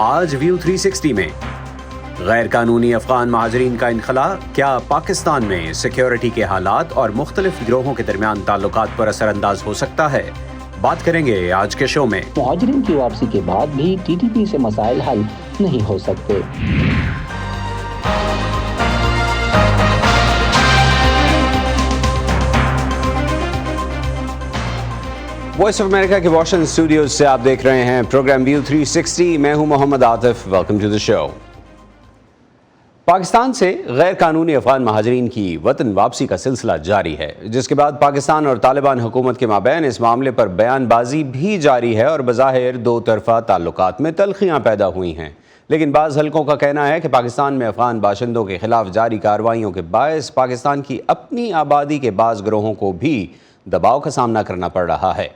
آج ویو 360 میں غیر قانونی افغان مہاجرین کا انخلا، کیا پاکستان میں سیکیورٹی کے حالات اور مختلف گروہوں کے درمیان تعلقات پر اثر انداز ہو سکتا ہے؟ بات کریں گے آج کے شو میں۔ مہاجرین کی واپسی کے بعد بھی ٹی ٹی پی سے مسائل حل نہیں ہو سکتے۔ وائس آف امریکہ کے واشنگٹن اسٹوڈیوز سے آپ دیکھ رہے ہیں پروگرام ویو 360۔ میں ہوں محمد عاطف، ویلکم ٹو دی شو۔ پاکستان سے غیر قانونی افغان مہاجرین کی وطن واپسی کا سلسلہ جاری ہے، جس کے بعد پاکستان اور طالبان حکومت کے مابین اس معاملے پر بیان بازی بھی جاری ہے اور بظاہر دو طرفہ تعلقات میں تلخیاں پیدا ہوئی ہیں۔ لیکن بعض حلقوں کا کہنا ہے کہ پاکستان میں افغان باشندوں کے خلاف جاری کارروائیوں کے باعث پاکستان کی اپنی آبادی کے بعض گروہوں کو بھی دباؤ کا سامنا کرنا پڑ رہا ہے۔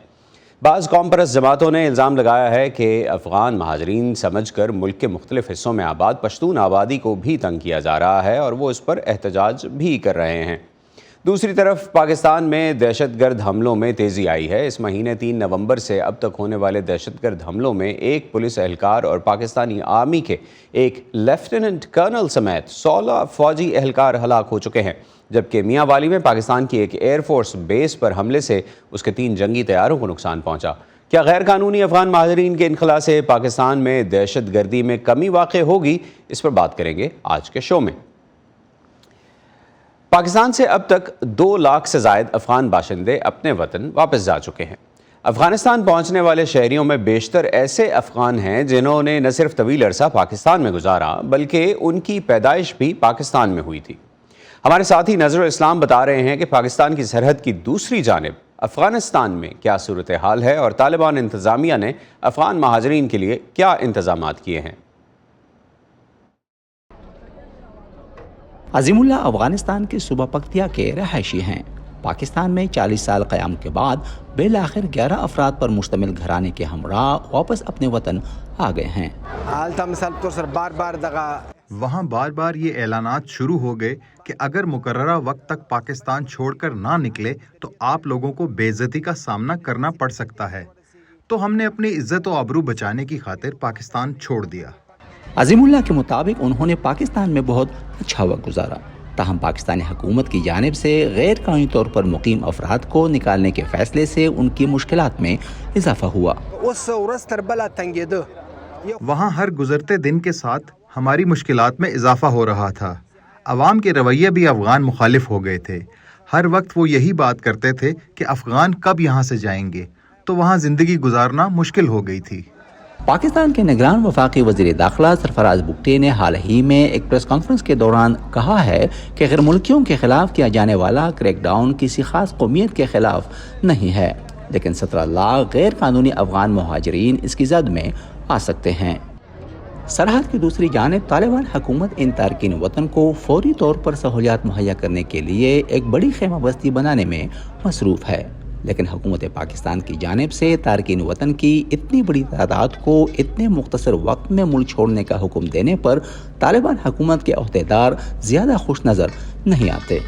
بعض قوم پرست جماعتوں نے الزام لگایا ہے کہ افغان مہاجرین سمجھ کر ملک کے مختلف حصوں میں آباد پشتون آبادی کو بھی تنگ کیا جا رہا ہے اور وہ اس پر احتجاج بھی کر رہے ہیں۔ دوسری طرف پاکستان میں دہشت گرد حملوں میں تیزی آئی ہے۔ اس مہینے 3 نومبر سے اب تک ہونے والے دہشت گرد حملوں میں ایک پولیس اہلکار اور پاکستانی آرمی کے ایک لیفٹیننٹ کرنل سمیت 16 فوجی اہلکار ہلاک ہو چکے ہیں، جبکہ میاں والی میں پاکستان کی ایک ایئر فورس بیس پر حملے سے اس کے 3 جنگی طیاروں کو نقصان پہنچا۔ کیا غیر قانونی افغان مہاجرین کے انخلا سے پاکستان میں دہشت گردی میں کمی واقع ہوگی؟ اس پر بات کریں گے آج کے شو میں۔ پاکستان سے اب تک 2 لاکھ سے زائد افغان باشندے اپنے وطن واپس جا چکے ہیں۔ افغانستان پہنچنے والے شہریوں میں بیشتر ایسے افغان ہیں جنہوں نے نہ صرف طویل عرصہ پاکستان میں گزارا بلکہ ان کی پیدائش بھی پاکستان میں ہوئی تھی۔ ہمارے ساتھی نظر الاسلام بتا رہے ہیں کہ پاکستان کی سرحد کی دوسری جانب افغانستان میں کیا صورتحال ہے اور طالبان انتظامیہ نے افغان مہاجرین کے لیے کیا انتظامات کیے ہیں۔ عظیم اللہ افغانستان کے صوبہ پکتیا کے رہائشی ہیں۔ پاکستان میں 40 سال قیام کے بعد بالآخر 11 افراد پر مشتمل گھرانے کے ہمراہ واپس اپنے وطن آ گئے ہیں۔ وہاں بار بار یہ اعلانات شروع ہو گئے کہ اگر مقررہ وقت تک پاکستان چھوڑ کر نہ نکلے تو آپ لوگوں کو بے عزتی کا سامنا کرنا پڑ سکتا ہے، تو ہم نے اپنی عزت و آبرو بچانے کی خاطر پاکستان چھوڑ دیا۔ عظیم اللہ کے مطابق انہوں نے پاکستان میں بہت اچھا وقت گزارا، تاہم پاکستانی حکومت کی جانب سے غیر قانونی طور پر مقیم افراد کو نکالنے کے فیصلے سے ان کی مشکلات میں اضافہ ہوا۔ وہاں ہر گزرتے دن کے ساتھ ہماری مشکلات میں اضافہ ہو رہا تھا۔ عوام کے رویے بھی افغان مخالف ہو گئے تھے۔ ہر وقت وہ یہی بات کرتے تھے کہ افغان کب یہاں سے جائیں گے، تو وہاں زندگی گزارنا مشکل ہو گئی تھی۔ پاکستان کے نگران وفاقی وزیر داخلہ سرفراز بگٹی نے حال ہی میں ایک پریس کانفرنس کے دوران کہا ہے کہ غیر ملکیوں کے خلاف کیا جانے والا کریک ڈاؤن کسی خاص قومیت کے خلاف نہیں ہے، لیکن 17 لاکھ غیر قانونی افغان مہاجرین اس کی زد میں آ سکتے ہیں۔ سرحد کی دوسری جانب طالبان حکومت ان تارکین وطن کو فوری طور پر سہولیات مہیا کرنے کے لیے ایک بڑی خیمہ بستی بنانے میں مصروف ہے، لیکن حکومت پاکستان کی جانب سے تارکین وطن کی اتنی بڑی تعداد کو اتنے مختصر وقت میں ملک چھوڑنے کا حکم دینے پر طالبان حکومت کے عہدیدار زیادہ خوش نظر نہیں آتے۔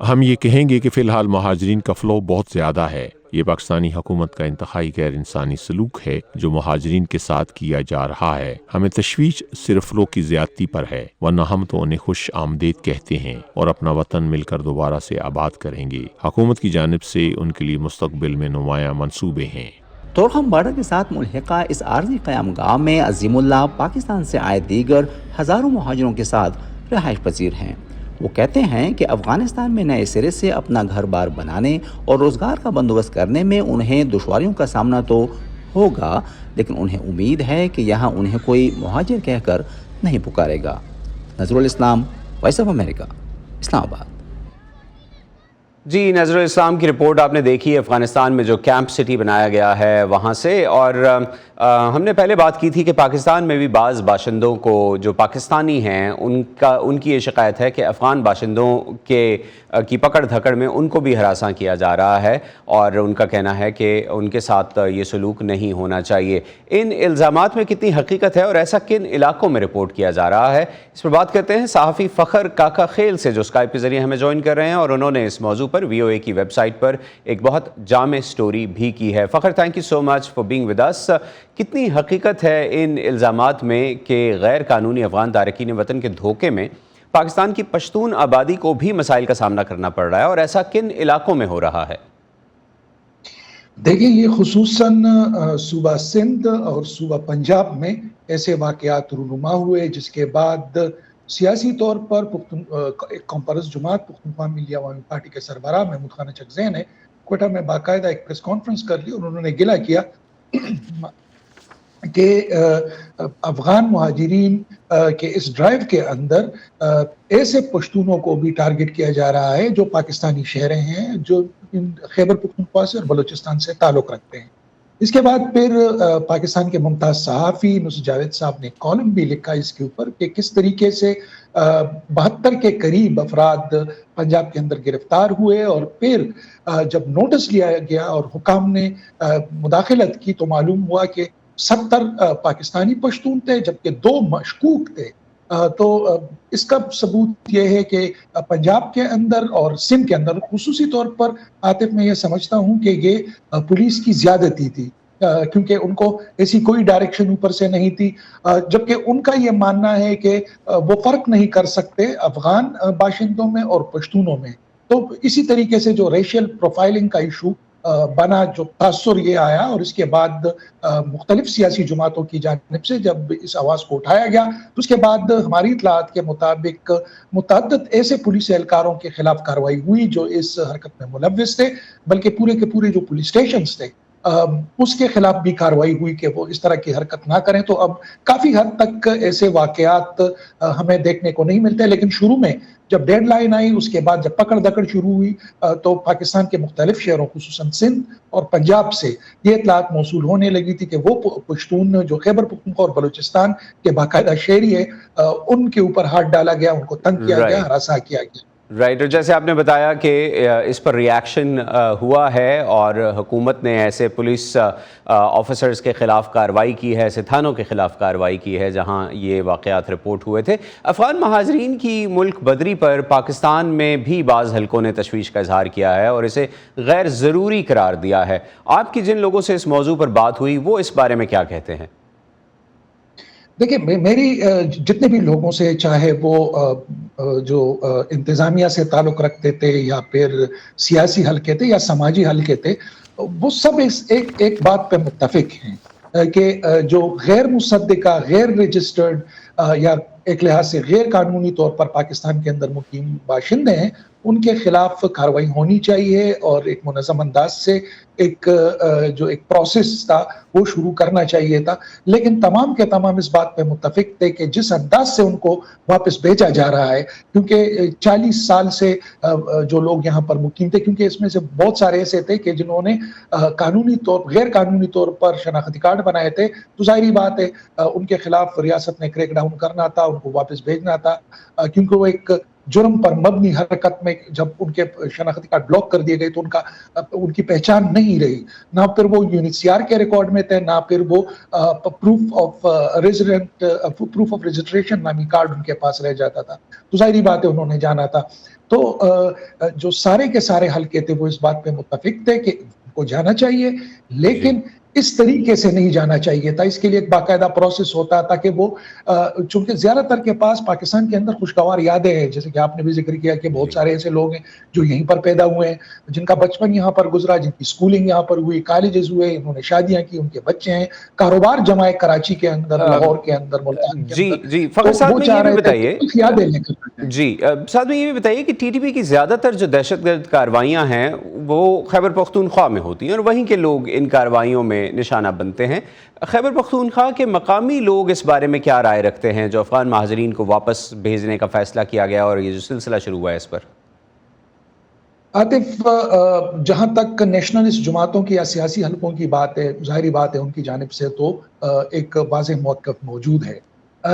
ہم یہ کہیں گے کہ فی الحال مہاجرین کا فلو بہت زیادہ ہے۔ یہ پاکستانی حکومت کا انتہائی غیر انسانی سلوک ہے جو مہاجرین کے ساتھ کیا جا رہا ہے۔ ہمیں تشویش صرف فلو کی زیادتی پر ہے، ورنہ ہم تو انہیں خوش آمدید کہتے ہیں اور اپنا وطن مل کر دوبارہ سے آباد کریں گے۔ حکومت کی جانب سے ان کے لیے مستقبل میں نمایاں منصوبے ہیں۔ تورخم بارڈر کے ساتھ ملحقہ اس عارضی قیام گاہ میں عظیم اللہ پاکستان سے آئے دیگر ہزاروں مہاجروں کے ساتھ رہائش پذیر ہیں۔ وہ کہتے ہیں کہ افغانستان میں نئے سرے سے اپنا گھر بار بنانے اور روزگار کا بندوبست کرنے میں انہیں دشواریوں کا سامنا تو ہوگا، لیکن انہیں امید ہے کہ یہاں انہیں کوئی مہاجر کہہ کر نہیں پکارے گا۔ نظر الاسلام، وائس آف امریکہ، اسلام آباد۔ جی، نظر الاسلام کی رپورٹ آپ نے دیکھی ان میں جو کیمپ سٹی بنایا گیا ہے وہاں سے، اور ہم نے پہلے بات کی تھی کہ پاکستان میں بھی بعض باشندوں کو جو پاکستانی ہیں ان کی یہ شکایت ہے کہ افغان باشندوں کی پکڑ دھکڑ میں ان کو بھی ہراساں کیا جا رہا ہے، اور ان کا کہنا ہے کہ ان کے ساتھ یہ سلوک نہیں ہونا چاہیے۔ ان الزامات میں کتنی حقیقت ہے اور ایسا کن علاقوں میں رپورٹ کیا جا رہا ہے، اس پر بات کرتے ہیں صحافی فخر کاکا خیل سے جو اسکائپ کے ذریعے ہمیں جوائن کر رہے ہیں، اور انہوں نے اس موضوع پر VOA کی ویب سائٹ پر ایک بہت جامع سٹوری بھی کی ہے۔ Fakhr, thank you so much for being with us. کتنی حقیقت ہے ان الزامات میں کہ غیر قانونی افغان تارکین وطن کے دھوکے میں پاکستان کی پشتون آبادی کو بھی مسائل کا سامنا کرنا پڑ رہا ہے، اور ایسا کن علاقوں میں ہو رہا ہے؟ دیکھیں، یہ خصوصاً صوبہ سندھ اور صوبہ پنجاب میں ایسے واقعات رونما ہوئے، جس کے بعد سیاسی طور پر ایک کانفرنس جماعت پختونخوا ملی عوامی پارٹی کے سربراہ محمود خان چکزے نے کوئٹہ میں باقاعدہ ایک پریس کانفرنس کر لی اور انہوں نے گلہ کیا کہ افغان مہاجرین کے اس ڈرائیو کے اندر ایسے پشتونوں کو بھی ٹارگٹ کیا جا رہا ہے جو پاکستانی شہری ہیں، جو خیبر پختونخوا سے اور بلوچستان سے تعلق رکھتے ہیں۔ اس کے بعد پھر پاکستان کے ممتاز صحافی نصرت جاوید صاحب نے کالم بھی لکھا اس کے اوپر کہ کس طریقے سے 72 کے قریب افراد پنجاب کے اندر گرفتار ہوئے، اور پھر جب نوٹس لیا گیا اور حکام نے مداخلت کی تو معلوم ہوا کہ 70 پاکستانی پشتون تھے جبکہ 2 مشکوک تھے۔ تو اس کا ثبوت یہ ہے کہ پنجاب کے اندر اور سندھ کے اندر خصوصی طور پر عاطف میں یہ سمجھتا ہوں کہ یہ پولیس کی زیادتی تھی، کیونکہ ان کو ایسی کوئی ڈائریکشن اوپر سے نہیں تھی، جبکہ ان کا یہ ماننا ہے کہ وہ فرق نہیں کر سکتے افغان باشندوں میں اور پشتونوں میں۔ تو اسی طریقے سے جو ریشل پروفائلنگ کا ایشو بنا، جو تاثر یہ آیا، اور اس کے بعد مختلف سیاسی جماعتوں کی جانب سے جب اس آواز کو اٹھایا گیا تو اس کے بعد ہماری اطلاعات کے مطابق متعدد ایسے پولیس اہلکاروں کے خلاف کارروائی ہوئی جو اس حرکت میں ملوث تھے، بلکہ پورے کے پورے جو پولیس اسٹیشنز تھے اس کے خلاف بھی کارروائی ہوئی کہ وہ اس طرح کی حرکت نہ کریں۔ تو اب کافی حد تک ایسے واقعات ہمیں دیکھنے کو نہیں ملتے، لیکن شروع میں جب ڈیڈ لائن آئی، اس کے بعد جب پکڑ دکڑ شروع ہوئی تو پاکستان کے مختلف شہروں خصوصاً سندھ اور پنجاب سے یہ اطلاعات موصول ہونے لگی تھی کہ وہ پشتون جو خیبر پختونخوا اور بلوچستان کے باقاعدہ شہری ہے، ان کے اوپر ہاتھ ڈالا گیا، ان کو تنگ کیا گیا، ہراساں کیا گیا۔ رائٹ، اور جیسے آپ نے بتایا کہ اس پر ریاکشن ہوا ہے اور حکومت نے ایسے پولیس آفیسرز کے خلاف کارروائی کی ہے، ایسے تھانوں کے خلاف کارروائی کی ہے جہاں یہ واقعات رپورٹ ہوئے تھے۔ افغان مہاجرین کی ملک بدری پر پاکستان میں بھی بعض حلقوں نے تشویش کا اظہار کیا ہے اور اسے غیر ضروری قرار دیا ہے۔ آپ کی جن لوگوں سے اس موضوع پر بات ہوئی وہ اس بارے میں کیا کہتے ہیں؟ دیکھیں، میری جتنے بھی لوگوں سے، چاہے وہ جو انتظامیہ سے تعلق رکھتے تھے یا پھر سیاسی حلقے تھے یا سماجی حلقے تھے، وہ سب ایک بات پہ متفق ہیں کہ جو غیر مصدقہ، غیر رجسٹرڈ یا ایک لحاظ سے غیر قانونی طور پر پاکستان کے اندر مقیم باشندے ہیں، ان کے خلاف کارروائی ہونی چاہیے اور ایک منظم انداز سے ایک پروسیس تھا وہ شروع کرنا چاہیے تھا۔ لیکن تمام کے تمام اس بات پہ متفق تھے کہ جس انداز سے ان کو واپس بھیجا جا رہا ہے، کیونکہ 40 سال سے جو لوگ یہاں پر مقیم تھے، کیونکہ اس میں سے بہت سارے ایسے تھے کہ جنہوں نے غیر قانونی طور پر شناختی کارڈ بنائے تھے، تو ظاہری بات ہے ان کے خلاف ریاست نے کریک ڈاؤن کرنا تھا، ان کو واپس بھیجنا تھا، کیونکہ وہ ایک جرم پر مبنی حرکت میں جب ان کے شناختی کارڈ بلاک کر دیے گئے تو ان کی پہچان نہیں رہی، نہ پھر وہ UNHCR کے ریکارڈ میں تھے، نہ پھر وہ پروف آف رجسٹریشن نامی کارڈ ان کے پاس رہ جاتا تھا۔ تو ظاہری بات ہے انہوں نے جانا تھا۔ تو جو سارے کے سارے حلقے تھے وہ اس بات پہ متفق تھے کہ ان کو جانا چاہیے، لیکن اس طریقے سے نہیں جانا چاہیے تھا۔ اس کے لیے ایک باقاعدہ پروسیس ہوتا تھا کہ وہ چونکہ زیادہ تر کے پاس پاکستان کے اندر خوشگوار یادیں ہیں، جیسے کہ آپ نے بھی ذکر کیا کہ بہت سارے ایسے لوگ ہیں جو یہیں پر پیدا ہوئے ہیں، جن کا بچپن یہاں پر گزرا، جن کی سکولنگ یہاں پر ہوئی، کالجز ہوئے، انہوں نے شادیاں کی، ان کے بچے ہیں، کاروبار جمائے کراچی کے اندر، لاہور کے اندر، ملتان کے اندر۔ جی فخر صاحب میں یہ بھی بتائیے، جی ساتھ میں یہ بھی بتائیے کہ TTP کی زیادہ تر جو دہشت گرد کارروائیاں ہیں وہ خیبر پختونخوا میں ہوتی ہیں اور وہیں کے لوگ ان کارروائیوں میں نشانہ بنتے ہیں۔ خیبر پختونخوا کے مقامی لوگ اس بارے میں کیا رائے رکھتے ہیں جو افغان مہاجرین کو واپس بھیجنے کا فیصلہ کیا گیا اور یہ جو سلسلہ شروع ہوا ہے اس پر؟ عاطف، جہاں تک نیشنلسٹ جماعتوں کی یا سیاسی حلقوں کی بات ہے، ظاہری بات ہے ان کی جانب سے تو ایک واضح موقف موجود ہے،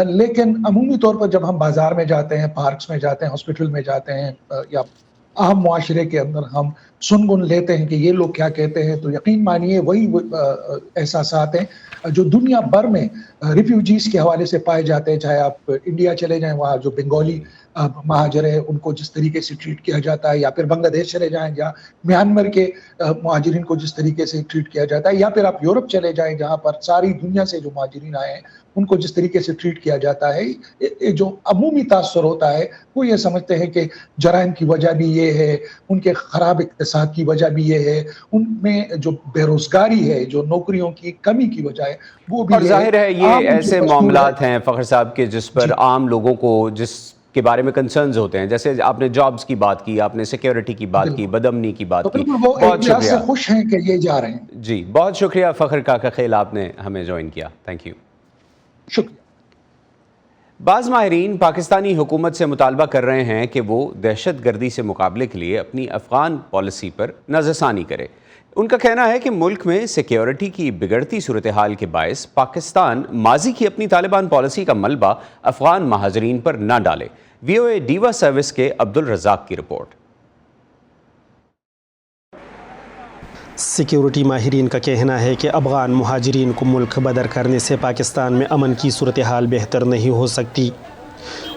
لیکن عمومی طور پر جب ہم بازار میں جاتے ہیں، پارکس میں جاتے ہیں، ہاسپٹل میں جاتے ہیں یا عام معاشرے کے اندر ہم سنگن لیتے ہیں کہ یہ لوگ کیا کہتے ہیں، تو یقین مانیے وہی احساسات ہیں جو دنیا بھر میں ریفیوجیز کے حوالے سے پائے جاتے ہیں. چاہے آپ انڈیا چلے جائیں، وہاں جو بنگالی مہاجر ہیں ان کو جس طریقے سے ٹریٹ کیا جاتا ہے، یا پھر بنگلہ دیش چلے جائیں یا میانمار کے مہاجرین کو جس طریقے سے ٹریٹ کیا جاتا ہے، یا پھر آپ یورپ چلے جائیں جہاں پر ساری دنیا سے جو مہاجرین آئے ہیں ان کو جس طریقے سے ٹریٹ کیا جاتا ہے، جو عمومی تاثر ہوتا ہے وہ یہ سمجھتے ہیں کہ جرائم کی وجہ بھی یہ ہے، ان کے خراب اقتصاد کی وجہ بھی یہ ہے، ان میں جو بے روزگاری ہے، جو نوکریوں کی کمی کی وجہ ہے وہ بھی. اور ظاہر ہے یہ ایسے معاملات ہیں فخر صاحب کے جس پر عام لوگوں کو جس کے بارے میں کنسرنز ہوتے ہیں، جیسے آپ نے جابز کی بات کی، آپ نے سیکیورٹی کی بات کی، بدامنی کی بات کی. بہت شکریہ، خوش ہیں کہ یہ جا رہے ہیں. جی بہت شکریہ فخر کاکا خیل، آپ نے ہمیں جوائن کیا. Thank you. شکریہ. بعض ماہرین پاکستانی حکومت سے مطالبہ کر رہے ہیں کہ وہ دہشت گردی سے مقابلے کے لیے اپنی افغان پالیسی پر نظر ثانی کرے. ان کا کہنا ہے کہ ملک میں سیکیورٹی کی بگڑتی صورتحال کے باعث پاکستان ماضی کی اپنی طالبان پالیسی کا ملبہ افغان مہاجرین پر نہ ڈالے. وی او اے ڈیوا سروس کے عبدالرزاق کی رپورٹ. سیکیورٹی ماہرین کا کہنا ہے کہ افغان مہاجرین کو ملک بدر کرنے سے پاکستان میں امن کی صورتحال بہتر نہیں ہو سکتی.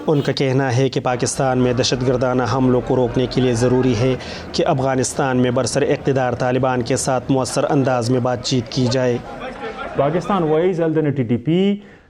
ان کا کہنا ہے کہ پاکستان میں دہشت گردانہ حملوں کو روکنے کے لیے ضروری ہے کہ افغانستان میں برسر اقتدار طالبان کے ساتھ مؤثر انداز میں بات چیت کی جائے.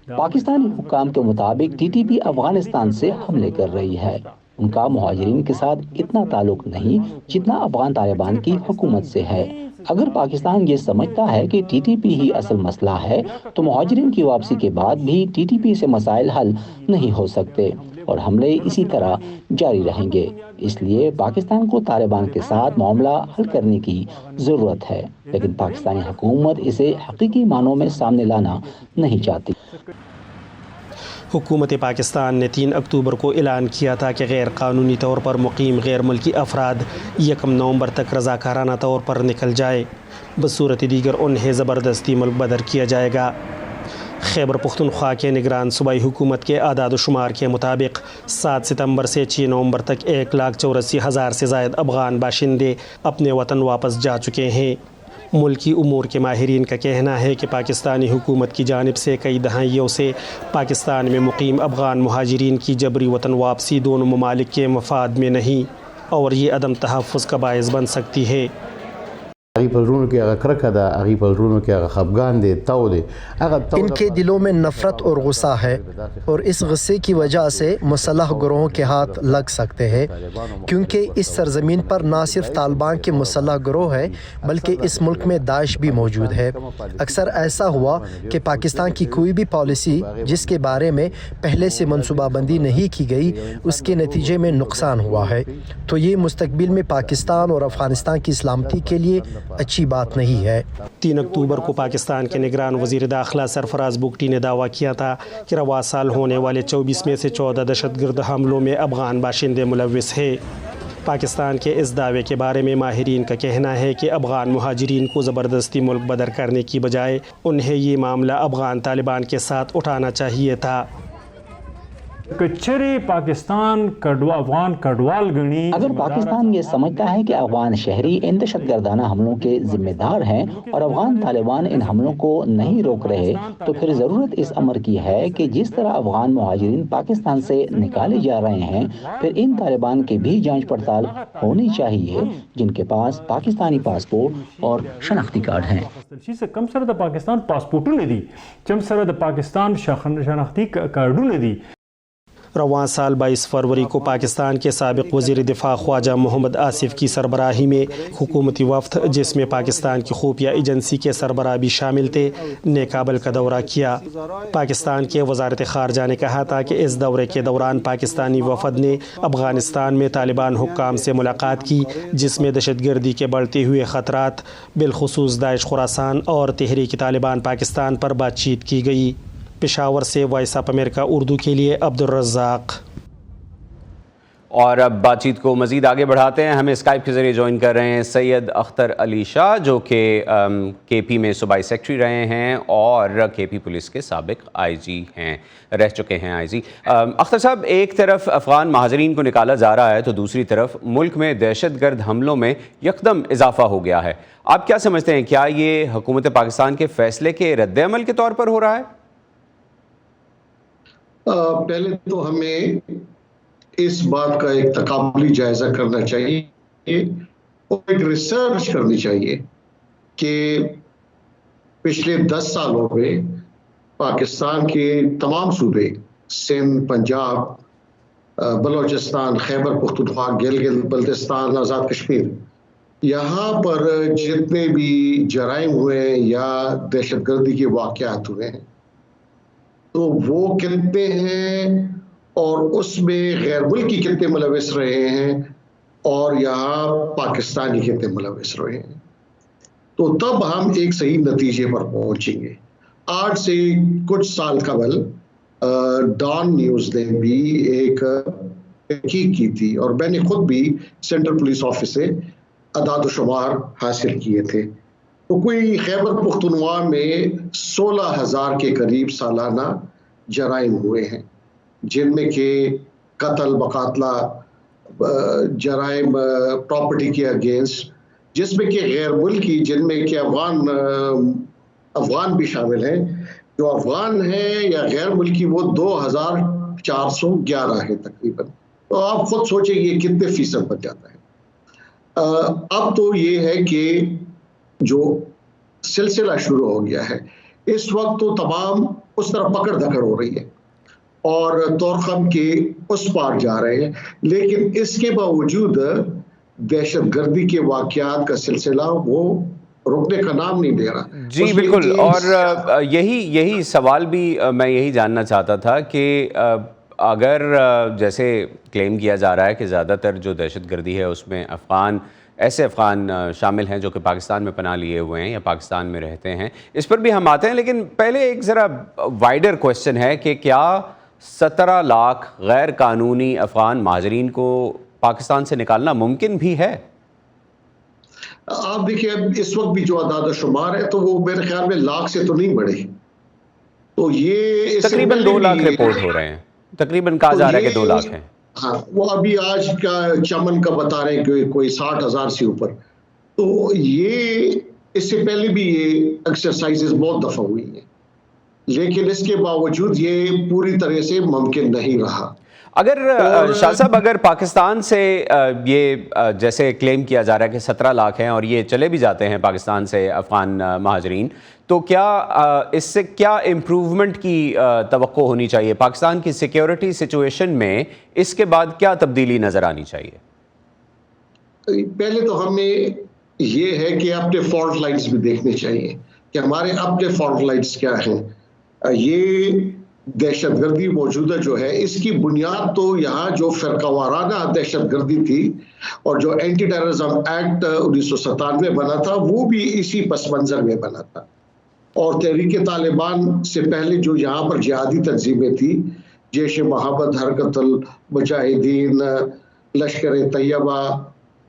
پاکستانی حکام کے مطابق ٹی ٹی پی افغانستان سے حملے کر رہی ہے. ان کا مہاجرین کے ساتھ اتنا تعلق نہیں جتنا افغان طالبان کی حکومت سے ہے. اگر پاکستان یہ سمجھتا ہے کہ ٹی ٹی پی ہی اصل مسئلہ ہے تو مہاجرین کی واپسی کے بعد بھی ٹی ٹی پی سے مسائل حل نہیں ہو سکتے اور حملے اسی طرح جاری رہیں گے. اس لیے پاکستان کو طالبان کے ساتھ معاملہ حل کرنے کی ضرورت ہے، لیکن پاکستانی حکومت اسے حقیقی معنوں میں سامنے لانا نہیں چاہتی. حکومت پاکستان نے 3 اکتوبر کو اعلان کیا تھا کہ غیر قانونی طور پر مقیم غیر ملکی افراد 1 نومبر تک رضاکارانہ طور پر نکل جائے، بصورت دیگر انہیں زبردستی ملک بدر کیا جائے گا. خیبر پختونخوا کے نگران صوبائی حکومت کے اعداد و شمار کے مطابق 7 ستمبر سے 6 نومبر تک 1,84,000 سے زائد افغان باشندے اپنے وطن واپس جا چکے ہیں. ملکی امور کے ماہرین کا کہنا ہے کہ پاکستانی حکومت کی جانب سے کئی دہائیوں سے پاکستان میں مقیم افغان مہاجرین کی جبری وطن واپسی دونوں ممالک کے مفاد میں نہیں اور یہ عدم تحفظ کا باعث بن سکتی ہے. ان کے دلوں میں نفرت اور غصہ ہے اور اس غصے کی وجہ سے مسلح گروہوں کے ہاتھ لگ سکتے ہیں، کیونکہ اس سرزمین پر نہ صرف طالبان کے مسلح گروہ ہے بلکہ اس ملک میں داعش بھی موجود ہے. اکثر ایسا ہوا کہ پاکستان کی کوئی بھی پالیسی جس کے بارے میں پہلے سے منصوبہ بندی نہیں کی گئی اس کے نتیجے میں نقصان ہوا ہے، تو یہ مستقبل میں پاکستان اور افغانستان کی سلامتی کے لیے اچھی بات نہیں ہے. 3 اکتوبر کو پاکستان کے نگران وزیر داخلہ سرفراز بگٹی نے دعویٰ کیا تھا کہ رواں سال ہونے والے 24 میں سے 14 دہشت گرد حملوں میں افغان باشندے ملوث ہیں. پاکستان کے اس دعوے کے بارے میں ماہرین کا کہنا ہے کہ افغان مہاجرین کو زبردستی ملک بدر کرنے کی بجائے انہیں یہ معاملہ افغان طالبان کے ساتھ اٹھانا چاہیے تھا. اگر پاکستان یہ سمجھتا ہے کہ افغان شہری ان دہشت گردانہ حملوں کے ذمہ دار ہیں اور افغان طالبان ان حملوں کو نہیں روک رہے تو پھر ضرورت اس امر کی ہے کہ جس طرح افغان مہاجرین پاکستان سے نکالے جا رہے ہیں پھر ان طالبان کی بھی جانچ پڑتال ہونی چاہیے جن کے پاس پاکستانی پاسپورٹ اور شناختی کارڈ ہیں. کم سر د پاکستان پاسپورٹوں نے دی چم سر د پاکستان شناختی کارڈوں نے دی. رواں سال 22 فروری کو پاکستان کے سابق وزیر دفاع خواجہ محمد آصف کی سربراہی میں حکومتی وفد جس میں پاکستان کی خفیہ ایجنسی کے سربراہ بھی شامل تھے نے کابل کا دورہ کیا. پاکستان کے وزارت خارجہ نے کہا تھا کہ اس دورے کے دوران پاکستانی وفد نے افغانستان میں طالبان حکام سے ملاقات کی جس میں دہشت گردی کے بڑھتے ہوئے خطرات بالخصوص داعش خراسان اور تحریک طالبان پاکستان پر بات چیت کی گئی. پشاور سے وائس آف امریکہ اردو کے لیے عبدالرزاق. اور اب بات چیت کو مزید آگے بڑھاتے ہیں. ہمیں اسکائپ کے ذریعے جوائن کر رہے ہیں سید اختر علی شاہ جو کہ کے پی میں صوبائی سیکرٹری رہے ہیں اور کے پی پولیس کے سابق آئی جی ہیں, رہ چکے ہیں آئی جی. اختر صاحب, ایک طرف افغان مہاجرین کو نکالا جا رہا ہے تو دوسری طرف ملک میں دہشت گرد حملوں میں یکدم اضافہ ہو گیا ہے. آپ کیا سمجھتے ہیں, کیا یہ حکومت پاکستان کے فیصلے کے رد عمل کے طور پر ہو رہا ہے؟ پہلے تو ہمیں اس بات کا ایک تقابلی جائزہ کرنا چاہیے اور ایک ریسرچ کرنی چاہیے کہ پچھلے 10 سالوں میں پاکستان کے تمام صوبے, سندھ, پنجاب, بلوچستان, خیبر پختونخوا, گلگت بلتستان, آزاد کشمیر, یہاں پر جتنے بھی جرائم ہوئے ہیں یا دہشت گردی کے واقعات ہوئے ہیں تو وہ کتنے ہیں اور اس میں غیر ملکی کتنے ملوث رہے ہیں اور یہاں پاکستانی کتنے ملوث رہے ہیں, تو تب ہم ایک صحیح نتیجے پر پہنچیں گے. آج سے کچھ سال قبل ڈان نیوز نے بھی ایک تحقیق کی تھی اور میں نے خود بھی سینٹرل پولیس آفس سے اعداد و شمار حاصل کیے تھے. تو کوئی خیبر پختونخوا میں 16,000 کے قریب سالانہ جرائم ہوئے ہیں, جن میں کہ قتل, بقاتلہ, جرائم پراپرٹی کے اگینسٹ, جس میں کہ غیر ملکی, جن میں کہ افغان بھی شامل ہیں. جو افغان ہیں یا غیر ملکی وہ 2,411 ہے تقریباً. تو آپ خود سوچیں یہ کتنے فیصد بن جاتا ہے. اب تو یہ ہے کہ جو سلسلہ شروع ہو گیا ہے اس وقت تو تمام اس طرح پکڑ دھکڑ ہو رہی ہے اور طورخم کے اس پار جا رہے ہیں, لیکن اس کے باوجود دہشت گردی کے واقعات کا سلسلہ وہ رکنے کا نام نہیں دے رہا. جی بالکل, اور یہی سوال بھی میں یہی جاننا چاہتا تھا کہ اگر جیسے کلیم کیا جا رہا ہے کہ زیادہ تر جو دہشت گردی ہے اس میں ایسے افغان شامل ہیں جو کہ پاکستان میں پناہ لیے ہوئے ہیں یا پاکستان میں رہتے ہیں, اس پر بھی ہم آتے ہیں, لیکن پہلے ایک ذرا وائڈر کویسچن ہے کہ کیا 17 لاکھ غیر قانونی افغان مہاجرین کو پاکستان سے نکالنا ممکن بھی ہے؟ آپ دیکھیں اب اس وقت بھی جو اعداد و شمار ہے تو وہ میرے خیال میں لاکھ سے تو نہیں بڑھے, تو یہ تقریباً 2 لاکھ رپورٹ ہو رہے ہیں, تقریباً کہا جا رہا ہے کہ 2 لاکھ ہیں. ہاں, وہ ابھی آج کا چمن کا بتا رہے ہیں کہ کوئی 60,000 سے اوپر. تو یہ اس سے پہلے بھی یہ ایکسرسائزز بہت دفعہ ہوئی ہیں, لیکن اس کے باوجود یہ پوری طرح سے ممکن نہیں رہا. اگر شاہ صاحب, اگر پاکستان سے یہ جیسے کلیم کیا جا رہا ہے کہ 17 لاکھ ہیں اور یہ چلے بھی جاتے ہیں پاکستان سے افغان مہاجرین, تو کیا اس سے کیا امپروومنٹ کی توقع ہونی چاہیے؟ پاکستان کی سیکیورٹی سچویشن میں اس کے بعد کیا تبدیلی نظر آنی چاہیے؟ پہلے تو ہمیں یہ ہے کہ اپنے فالٹ لائنز بھی دیکھنے چاہیے کہ ہمارے اپنے فالٹ لائنز کیا ہیں. یہ دہشت گردی موجودہ جو ہے اس کی بنیاد تو یہاں جو فرقہ وارانہ دہشت گردی تھی اور جو اینٹی ٹیررزم ایکٹ 1997 بنا تھا وہ بھی اسی پس منظر میں بنا تھا. اور تحریک طالبان سے پہلے جو یہاں پر جہادی تنظیمیں تھی, جیش محبت, حرکت المجاہدین, لشکر طیبہ,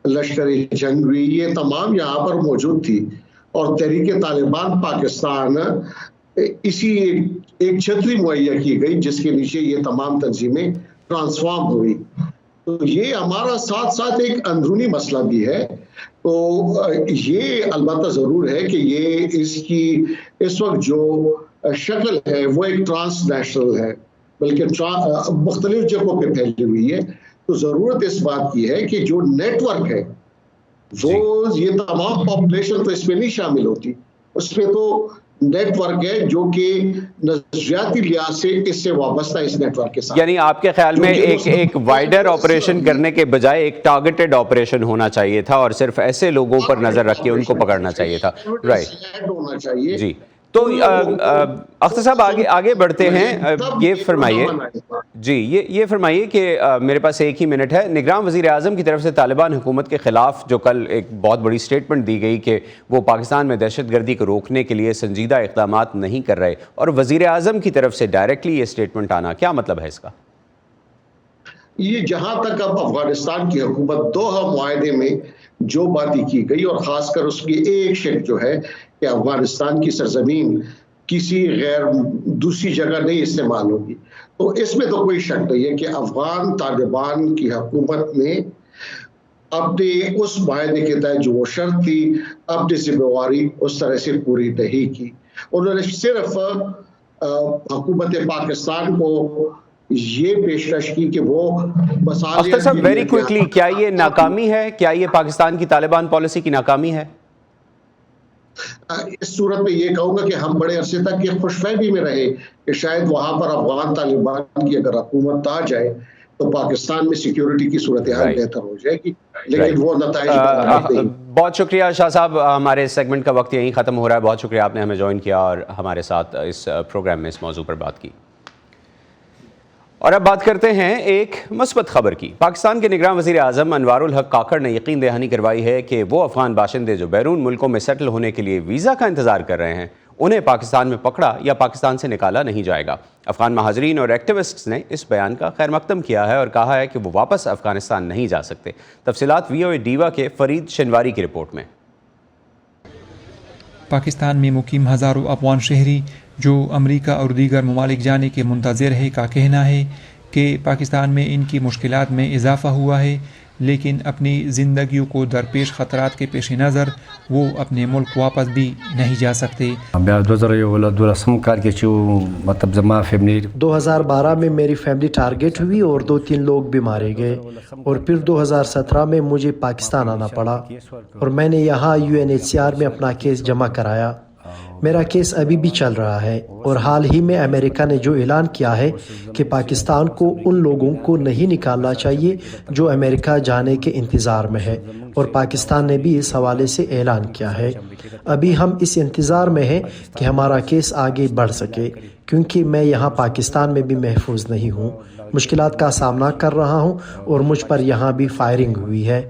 لشکر جنگوی, یہ تمام یہاں پر موجود تھی. اور تحریک طالبان پاکستان اسی ایک چھتری مہیا کی گئی جس کے نیچے یہ تمام تنظیمیں ٹرانسفارم ہوئی. تو یہ ہمارا ساتھ ساتھ ایک اندرونی مسئلہ بھی ہے. تو یہ البتہ ضرور ہے کہ یہ اس وقت جو شکل ہے وہ ایک ٹرانس نیشنل ہے, بلکہ مختلف جگہوں پہ پھیلی ہوئی ہے. تو ضرورت اس بات کی ہے کہ جو نیٹ ورک ہے وہ یہ تمام پاپولیشن تو اس میں نہیں شامل ہوتی, اس میں تو نیٹ ورک ہے جو کہ نظریاتی لحاظ سے اس سے وابستہ اس نیٹ ورک کے ساتھ. یعنی آپ کے خیال میں ایک وائڈر آپریشن کرنے کے بجائے ایک ٹارگیٹڈ آپریشن ہونا چاہیے تھا اور صرف ایسے لوگوں پر نظر رکھ کے ان کو پکڑنا چاہیے تھا, رائٹ؟ ہونا چاہیے. جی, تو اختر صاحب آگے بڑھتے ہیں. یہ فرمائیے جی, یہ فرمائیے کہ میرے پاس 1 ہی منٹ ہے. نگران وزیر اعظم کی طرف سے طالبان حکومت کے خلاف جو کل ایک بہت بڑی سٹیٹمنٹ دی گئی کہ وہ پاکستان میں دہشت گردی کو روکنے کے لیے سنجیدہ اقدامات نہیں کر رہے, اور وزیر اعظم کی طرف سے ڈائریکٹلی یہ سٹیٹمنٹ آنا, کیا مطلب ہے اس کا؟ یہ جہاں تک اب افغانستان کی حکومت دوحہ معاہدے میں جو باتیں کی گئی اور خاص کر اس کی ایک شرط جو ہے کہ افغانستان کی سرزمین کسی غیر دوسری جگہ نہیں استعمال ہوگی، تو اس میں تو کوئی شک نہیں ہے کہ افغان طالبان کی حکومت نے اپنے اس معاہدے کے تحت جو وہ شرط تھی اپنی ذمہ داری اس طرح سے پوری نہیں کی. انہوں نے صرف حکومت پاکستان کو یہ پیشکش کی کہ وہ اختر صاحب ویری کوئکلی، کیا یہ ناکامی ہے؟ کیا یہ پاکستان کی طالبان پالیسی کی ناکامی ہے؟ اس صورت میں یہ کہوں گا کہ ہم بڑے عرصے تک یہ خوش فہمی میں رہے کہ شاید وہاں پر افغان طالبان کی اگر حکومت آ جائے تو پاکستان میں سیکیورٹی کی صورتحال بہتر ہو جائے گی، لیکن وہ نتائج بہت شکریہ شاہ صاحب، ہمارے سیگمنٹ کا وقت یہیں ختم ہو رہا ہے. بہت شکریہ آپ نے ہمیں جوائن کیا اور ہمارے ساتھ اس پروگرام میں اس موضوع پر بات کی. اور اب بات کرتے ہیں ایک مثبت خبر کی. پاکستان کے نگراں وزیر اعظم انوار الحق کاکڑ نے یقین دہانی کروائی ہے کہ وہ افغان باشندے جو بیرون ملکوں میں سیٹل ہونے کے لیے ویزا کا انتظار کر رہے ہیں انہیں پاکستان میں پکڑا یا پاکستان سے نکالا نہیں جائے گا. افغان مہاجرین اور ایکٹیوسٹس نے اس بیان کا خیر مقدم کیا ہے اور کہا ہے کہ وہ واپس افغانستان نہیں جا سکتے. تفصیلات VOA ڈیوا کے فرید شنواری کی رپورٹ میں. پاکستان میں مقیم ہزاروں افغان شہری جو امریکہ اور دیگر ممالک جانے کے منتظر ہے کا کہنا ہے کہ پاکستان میں ان کی مشکلات میں اضافہ ہوا ہے، لیکن اپنی زندگیوں کو درپیش خطرات کے پیش نظر وہ اپنے ملک واپس بھی نہیں جا سکتے. 2012 میں میری فیملی ٹارگٹ ہوئی اور 2-3 لوگ بھی مارے گئے، اور پھر 2017 میں مجھے پاکستان آنا پڑا اور میں نے یہاں UNHCR میں اپنا کیس جمع کرایا. میرا کیس ابھی بھی چل رہا ہے، اور حال ہی میں امریکہ نے جو اعلان کیا ہے کہ پاکستان کو ان لوگوں کو نہیں نکالنا چاہیے جو امریکہ جانے کے انتظار میں ہے، اور پاکستان نے بھی اس حوالے سے اعلان کیا ہے. ابھی ہم اس انتظار میں ہیں کہ ہمارا کیس آگے بڑھ سکے، کیونکہ میں یہاں پاکستان میں بھی محفوظ نہیں ہوں، مشکلات کا سامنا کر رہا ہوں اور مجھ پر یہاں بھی فائرنگ ہوئی ہے.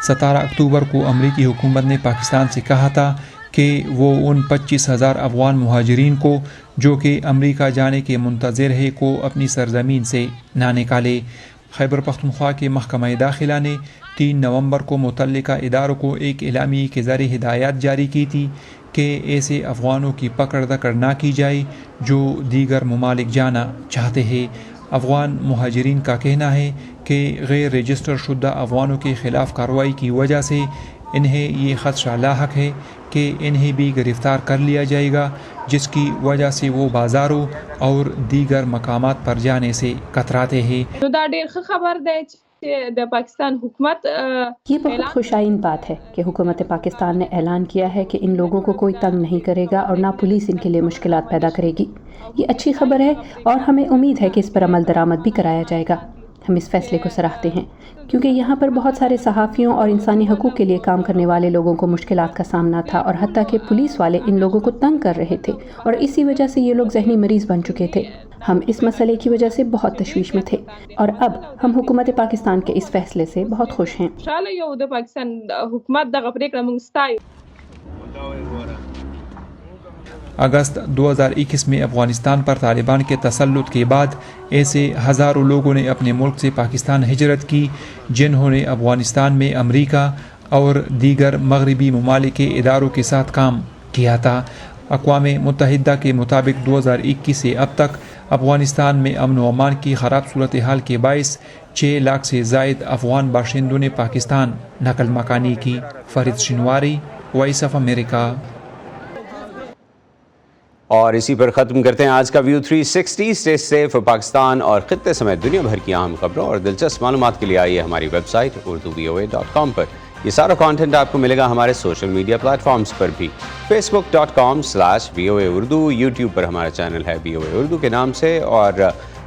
17 اکتوبر کو امریکی حکومت نے پاکستان سے کہا تھا کہ وہ ان 25,000 افغان مہاجرین کو جو کہ امریکہ جانے کے منتظر ہے کو اپنی سرزمین سے نہ نکالے. خیبر پختونخوا کے محکمہ داخلہ نے 3 نومبر کو متعلقہ اداروں کو ایک اعلامیے کے ذریعے ہدایات جاری کی تھی کہ ایسے افغانوں کی پکڑ دکڑ نہ کی جائے جو دیگر ممالک جانا چاہتے ہیں. افغان مہاجرین کا کہنا ہے کہ غیر رجسٹر شدہ افغانوں کے خلاف کارروائی کی وجہ سے انہیں یہ خدشہ لاحق ہے کہ انہیں بھی گرفتار کر لیا جائے گا، جس کی وجہ سے وہ بازاروں اور دیگر مقامات پر جانے سے کتراتے ہیں. یہ بہت خوشائن بات ہے کہ حکومت پاکستان نے اعلان کیا ہے کہ ان لوگوں کو کوئی تنگ نہیں کرے گا اور نہ پولیس ان کے لیے مشکلات پیدا کرے گی. یہ اچھی خبر ہے اور ہمیں امید ہے کہ اس پر عمل درآمد بھی کرایا جائے گا. ہم اس فیصلے کو سراہتے ہیں کیونکہ یہاں پر بہت سارے صحافیوں اور انسانی حقوق کے لیے کام کرنے والے لوگوں کو مشکلات کا سامنا تھا، اور حتیٰ کہ پولیس والے ان لوگوں کو تنگ کر رہے تھے اور اسی وجہ سے یہ لوگ ذہنی مریض بن چکے تھے. ہم اس مسئلے کی وجہ سے بہت تشویش میں تھے اور اب ہم حکومت پاکستان کے اس فیصلے سے بہت خوش ہیں. اگست 2021 میں افغانستان پر طالبان کے تسلط کے بعد ایسے ہزاروں لوگوں نے اپنے ملک سے پاکستان ہجرت کی جنہوں نے افغانستان میں امریکہ اور دیگر مغربی ممالک کے اداروں کے ساتھ کام کیا تھا. اقوام متحدہ کے مطابق 2021 سے اب تک افغانستان میں امن و امان کی خراب صورتحال کے باعث 6 لاکھ سے زائد افغان باشندوں نے پاکستان نقل مکانی کی. Farid Shinwari, voice of America. اور اسی پر ختم کرتے ہیں آج کا ویو 360. Stay safe. پاکستان اور خطے سمیت دنیا بھر کی اہم خبروں اور دلچسپ معلومات کے لیے آئیے ہماری ویب سائٹ urduvoa.com پر. یہ سارا کانٹینٹ آپ کو ملے گا ہمارے سوشل میڈیا پلیٹ فارمز پر بھی. facebook.com/VOA Urdu. یوٹیوب پر ہمارا چینل ہے VOA Urdu کے نام سے، اور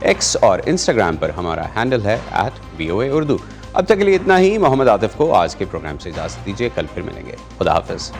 ایکس اور انسٹاگرام پر ہمارا ہینڈل ہے @VOA Urdu. اب تک کے لیے اتنا ہی. محمد عاطف کو آج کے پروگرام سے اجازت دیجیے، کل پھر ملیں گے. خدا حافظ.